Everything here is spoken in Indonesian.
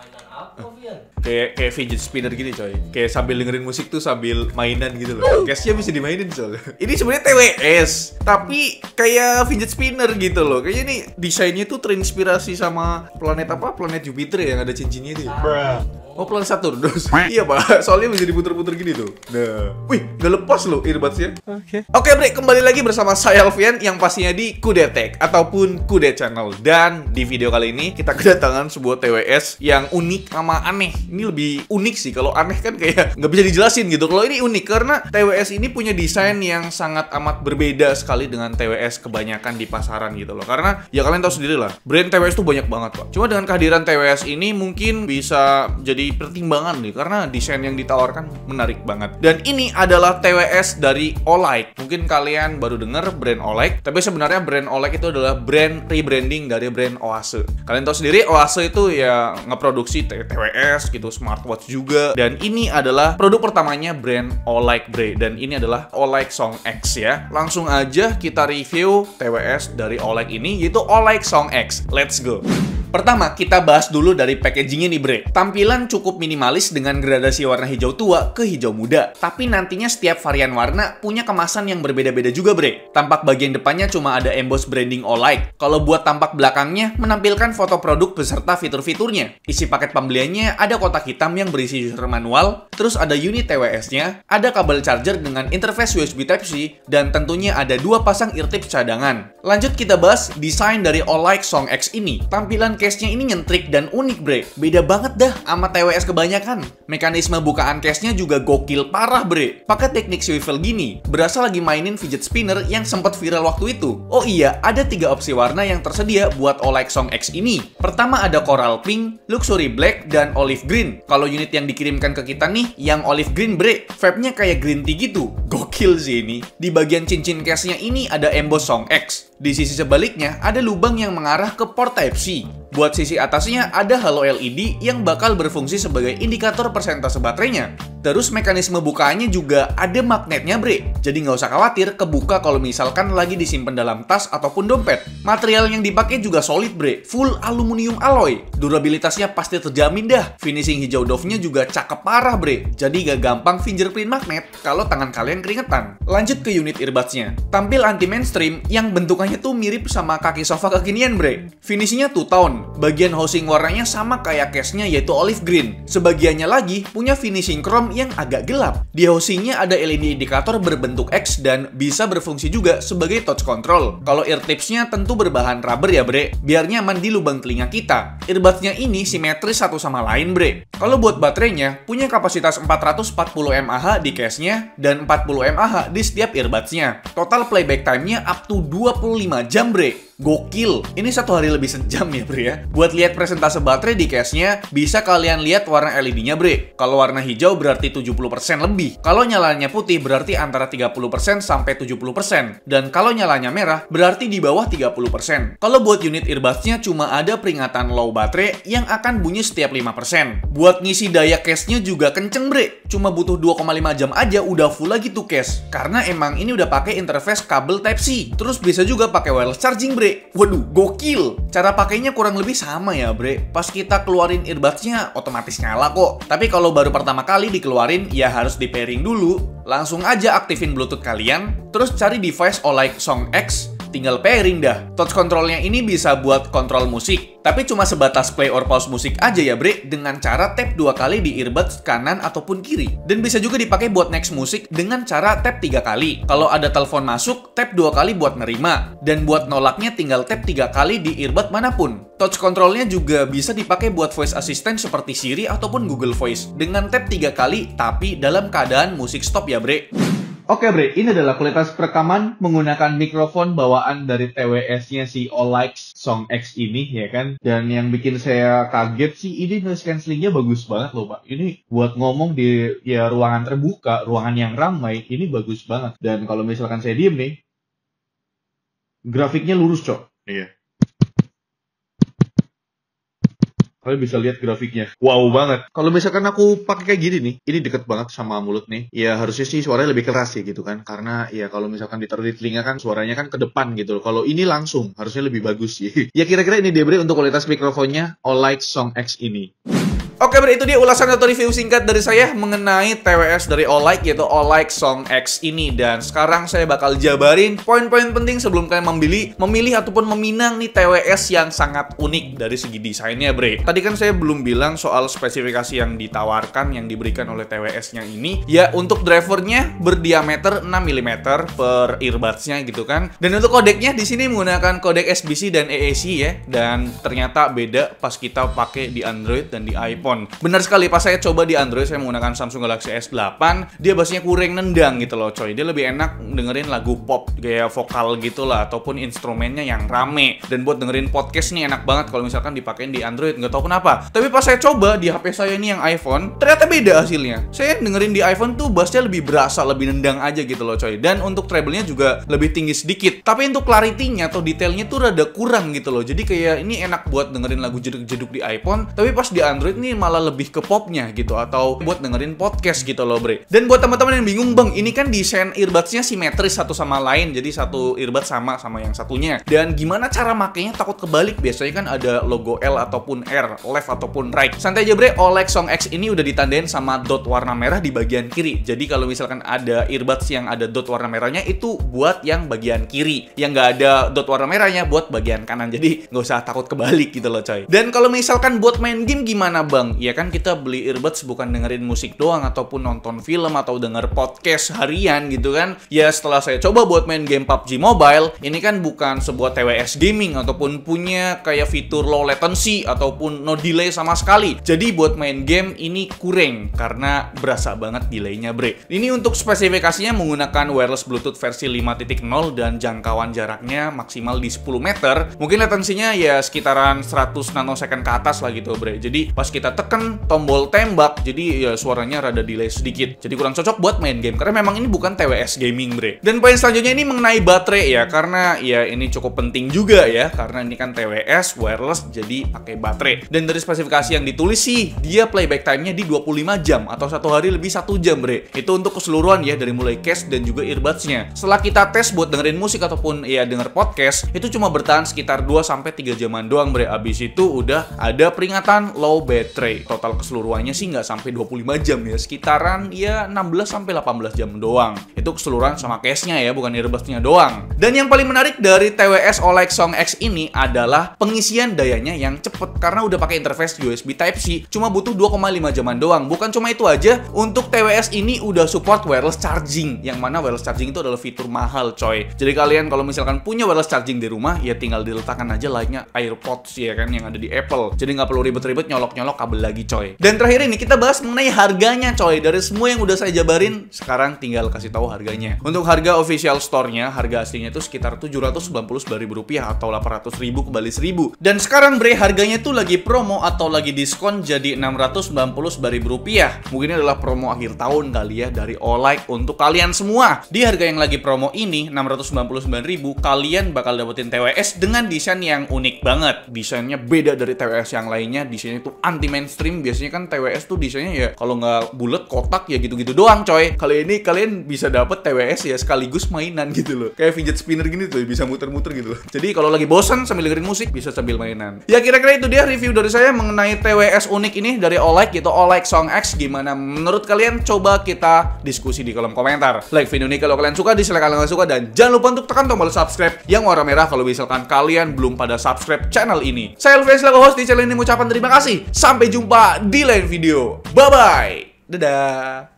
Mainan apa, Vian? Kayak fidget spinner gini coy. Kayak sambil dengerin musik tuh sambil mainan gitu loh. Case-nya bisa dimainin soalnya. Ini sebenarnya TWS, tapi kayak fidget spinner gitu loh. Kayaknya nih desainnya tuh terinspirasi sama planet apa? Planet Jupiter yang ada cincinnya itu. Oh, planet Saturnus. Iya pak, soalnya bisa diputer-puter gini tuh. Nah, wih, nggak lepas loh earbudsnya. Oke bre, kembali lagi bersama saya Alfian yang pastinya di Kudetek ataupun Kudet Channel. Dan di video kali ini kita kedatangan sebuah TWS yang unik sama aneh. Ini lebih unik sih, kalau aneh kan kayak nggak bisa dijelasin gitu. Kalau ini unik karena TWS ini punya desain yang sangat amat berbeda sekali dengan TWS kebanyakan di pasaran gitu loh. Karena ya kalian tahu sendiri lah, brand TWS tuh banyak banget pak. Cuma dengan kehadiran TWS ini mungkin bisa jadi pertimbangan nih karena desain yang ditawarkan menarik banget. Dan ini adalah TWS dari Olight. Mungkin kalian baru dengar brand Olight, tapi sebenarnya brand Olight itu adalah brand rebranding dari brand Oase. Kalian tahu sendiri Oase itu ya ngeproduksi TWS gitu, smartwatch juga. Dan ini adalah produk pertamanya brand Olight bre. Dan ini adalah Olight Song X ya. Langsung aja kita review TWS dari Olight ini, yaitu Olight Song X. Let's go. Pertama, kita bahas dulu dari packagingnya nih bre. Tampilan cukup minimalis dengan gradasi warna hijau tua ke hijau muda. Tapi nantinya setiap varian warna punya kemasan yang berbeda-beda juga bre. Tampak bagian depannya cuma ada emboss branding Olight. Kalau buat tampak belakangnya, menampilkan foto produk beserta fitur-fiturnya. Isi paket pembeliannya ada kotak hitam yang berisi user manual, terus ada unit TWS-nya, ada kabel charger dengan interface USB Type-C, dan tentunya ada 2 pasang eartips cadangan. Lanjut kita bahas desain dari Olight Song X ini. Tampilan case-nya ini nyentrik dan unik bre. Beda banget dah sama TWS kebanyakan. Mekanisme bukaan case-nya juga gokil parah bre. Pakai teknik swivel gini, berasa lagi mainin fidget spinner yang sempat viral waktu itu. Oh iya, ada 3 opsi warna yang tersedia buat Olight Song X ini. Pertama ada coral pink, luxury black, dan olive green. Kalau unit yang dikirimkan ke kita nih, yang olive green bre. Vibe-nya kayak green tea gitu. Gokil sih ini. Di bagian cincin case-nya ini ada emboss Song X. Di sisi sebaliknya ada lubang yang mengarah ke port Type-C. Buat sisi atasnya ada halo LED yang bakal berfungsi sebagai indikator persentase baterainya. Terus mekanisme bukaannya juga ada magnetnya bre. Jadi nggak usah khawatir kebuka kalau misalkan lagi disimpan dalam tas ataupun dompet. Material yang dipakai juga solid bre, full aluminium alloy. Durabilitasnya pasti terjamin dah. Finishing hijau doff-nya juga cakep parah bre. Jadi nggak gampang fingerprint magnet kalau tangan kalian keringetan. Lanjut ke unit earbuds-nya. Tampil anti mainstream yang bentukannya tuh mirip sama kaki sofa kekinian bre. Finishingnya two-tone. Bagian housing warnanya sama kayak case-nya yaitu olive green. Sebagiannya lagi punya finishing chrome yang agak gelap. Di housingnya ada LED indikator berbentuk X dan bisa berfungsi juga sebagai touch control. Kalau eartips-nya tentu berbahan rubber ya bre, biar nyaman di lubang telinga kita. Earbuds-nya ini simetris satu sama lain bre. Kalau buat baterainya, punya kapasitas 440 mAh di case-nya dan 40 mAh di setiap earbuds-nya. Total playback time-nya up to 25 jam bre. Gokil, ini 1 hari lebih sejam ya bre ya. Buat lihat presentase baterai di case-nya, bisa kalian lihat warna LED-nya bre. Kalau warna hijau berarti 70% lebih. Kalau nyalanya putih berarti antara 30% sampai 70%. Dan kalau nyalanya merah berarti di bawah 30%. Kalau buat unit earbuds-nya cuma ada peringatan low baterai yang akan bunyi setiap 5%. Buat ngisi daya case-nya juga kenceng bre. Cuma butuh 2,5 jam aja udah full lagi tuh case. Karena emang ini udah pakai interface kabel Type-C. Terus bisa juga pakai wireless charging bre. Waduh, gokil. Cara pakainya kurang lebih sama ya bre. Pas kita keluarin earbuds-nya otomatis nyala kok. Tapi kalau baru pertama kali dikeluarin ya harus di pairing dulu. Langsung aja aktifin Bluetooth kalian, terus cari device Olight Song X, tinggal pairing dah. Touch controlnya ini bisa buat kontrol musik, tapi cuma sebatas play or pause musik aja ya bre, dengan cara tap 2 kali di earbuds kanan ataupun kiri. Dan bisa juga dipakai buat next musik dengan cara tap 3 kali. Kalau ada telepon masuk, tap 2 kali buat nerima. Dan buat nolaknya tinggal tap 3 kali di earbud manapun. Touch controlnya juga bisa dipakai buat voice assistant seperti Siri ataupun Google Voice. Dengan tap 3 kali, tapi dalam keadaan musik stop ya bre. Oke bre, ini adalah kualitas perekaman menggunakan mikrofon bawaan dari TWS-nya si Olight Song X ini ya kan. Dan yang bikin saya kaget sih ini noise cancelling-nya bagus banget loh pak. Ini buat ngomong di ya ruangan terbuka, ruangan yang ramai, ini bagus banget. Dan kalau misalkan saya diem nih, grafiknya lurus cok. Iya. Kalian bisa lihat grafiknya. Wow banget. Kalau misalkan aku pakai kayak gini nih, ini deket banget sama mulut nih. Ya harusnya sih suaranya lebih keras ya gitu kan. Karena ya kalau misalkan ditaruh di telinga kan suaranya kan ke depan gitu loh. Kalau ini langsung, harusnya lebih bagus sih. Ya kira-kira ini deh bre untuk kualitas mikrofonnya Olight Song X ini. Oke, itu dia ulasan atau review singkat dari saya mengenai TWS dari Olight, yaitu Olight Song X ini. Dan sekarang saya bakal jabarin poin-poin penting sebelum kalian memilih ataupun meminang nih TWS yang sangat unik dari segi desainnya, bre. Tadi kan saya belum bilang soal spesifikasi yang ditawarkan, yang diberikan oleh TWS-nya ini. Ya, untuk drivernya berdiameter 6 mm per earbuds-nya gitu kan. Dan untuk kodeknya di sini menggunakan kodek SBC dan AAC ya. Dan ternyata beda pas kita pakai di Android dan di iPhone. Benar sekali, pas saya coba di Android, saya menggunakan Samsung Galaxy S8, dia bassnya kurang nendang gitu loh coy. Dia lebih enak dengerin lagu pop kayak vokal gitu lah, ataupun instrumennya yang rame. Dan buat dengerin podcast nih enak banget kalau misalkan dipakein di Android, nggak tahu kenapa. Tapi pas saya coba di HP saya ini yang iPhone, ternyata beda hasilnya. Saya dengerin di iPhone tuh bassnya lebih berasa, lebih nendang aja gitu loh coy. Dan untuk treble-nya juga lebih tinggi sedikit. Tapi untuk clarity-nya atau detailnya tuh rada kurang gitu loh. Jadi kayak ini enak buat dengerin lagu jeduk-jeduk di iPhone, tapi pas di Android nih malah lebih ke popnya gitu, atau buat dengerin podcast gitu loh, bre. Dan buat teman-teman yang bingung, bang, ini kan desain earbuds-nya simetris satu sama lain, jadi satu earbud sama yang satunya. Dan gimana cara makainya takut kebalik? Biasanya kan ada logo L ataupun R, left ataupun right. Santai aja, bre. Olight Song X ini udah ditandain sama dot warna merah di bagian kiri. Jadi kalau misalkan ada earbuds yang ada dot warna merahnya, itu buat yang bagian kiri. Yang nggak ada dot warna merahnya buat bagian kanan. Jadi nggak usah takut kebalik gitu loh, coy. Dan kalau misalkan buat main game gimana, bang? Ya kan kita beli earbuds bukan dengerin musik doang ataupun nonton film atau denger podcast harian gitu kan. Ya setelah saya coba buat main game PUBG Mobile, ini kan bukan sebuah TWS gaming ataupun punya kayak fitur low latency ataupun no delay sama sekali. Jadi buat main game ini kurang karena berasa banget delaynya, bre. Ini untuk spesifikasinya menggunakan wireless Bluetooth versi 5.0 dan jangkauan jaraknya maksimal di 10 meter. Mungkin latensinya ya sekitaran 100 nanosecond ke atas lah gitu, bre. Jadi pas kita tekan tombol tembak, jadi ya suaranya rada delay sedikit. Jadi kurang cocok buat main game karena memang ini bukan TWS gaming, bre. Dan poin selanjutnya ini mengenai baterai ya, karena ya ini cukup penting juga ya, karena ini kan TWS wireless jadi pakai baterai. Dan dari spesifikasi yang ditulis sih, dia playback time-nya di 25 jam atau satu hari lebih 1 jam, bre. Itu untuk keseluruhan ya, dari mulai case dan juga earbuds-nya. Setelah kita tes buat dengerin musik ataupun ya denger podcast, itu cuma bertahan sekitar 2-3 jaman doang, bre. Abis itu udah ada peringatan low battery. Total keseluruhannya sih nggak sampai 25 jam ya, sekitaran ya 16-18 jam doang. Itu keseluruhan sama case-nya ya, bukan earbuds-nya doang. Dan yang paling menarik dari TWS Olight Song X ini adalah pengisian dayanya yang cepet, karena udah pakai interface USB Type-C, cuma butuh 2,5 jaman doang. Bukan cuma itu aja, untuk TWS ini udah support wireless charging, yang mana wireless charging itu adalah fitur mahal, coy. Jadi kalian kalau misalkan punya wireless charging di rumah, ya tinggal diletakkan aja layaknya AirPods ya kan, yang ada di Apple. Jadi nggak perlu ribet-ribet nyolok-nyolok kabel lagi, coy. Dan terakhir ini kita bahas mengenai harganya, coy. Dari semua yang udah saya jabarin, sekarang tinggal kasih tahu harganya. Untuk harga official store-nya, harga aslinya itu sekitar Rp799.000 atau Rp800.000 kembali 1.000. Dan sekarang, bre, harganya tuh lagi promo atau lagi diskon jadi Rp699.000. Mungkin ini adalah promo akhir tahun kali ya dari Olight untuk kalian semua. Di harga yang lagi promo ini, Rp699.000, kalian bakal dapetin TWS dengan desain yang unik banget. Desainnya beda dari TWS yang lainnya. Desainnya itu anti mainstream. Biasanya kan TWS tuh desainnya ya kalau nggak bulat kotak ya gitu-gitu doang, coy. Kali ini kalian bisa dapet TWS ya sekaligus mainan gitu loh. Kayak fidget spinner gini tuh, bisa muter-muter gitu loh. Jadi kalau lagi bosan sambil dengerin musik, bisa sambil mainan. Ya kira-kira itu dia review dari saya mengenai TWS unik ini dari Olight, gitu Olight Song X. Gimana menurut kalian? Coba kita diskusi di kolom komentar. Like video ini kalau kalian suka, dislike kalau nggak suka, dan jangan lupa untuk tekan tombol subscribe yang warna merah kalau misalkan kalian belum pada subscribe channel ini. Saya Elvian selaku host di channel ini mengucapkan terima kasih. Sampai jumpa di lain video. Bye-bye. Dadah.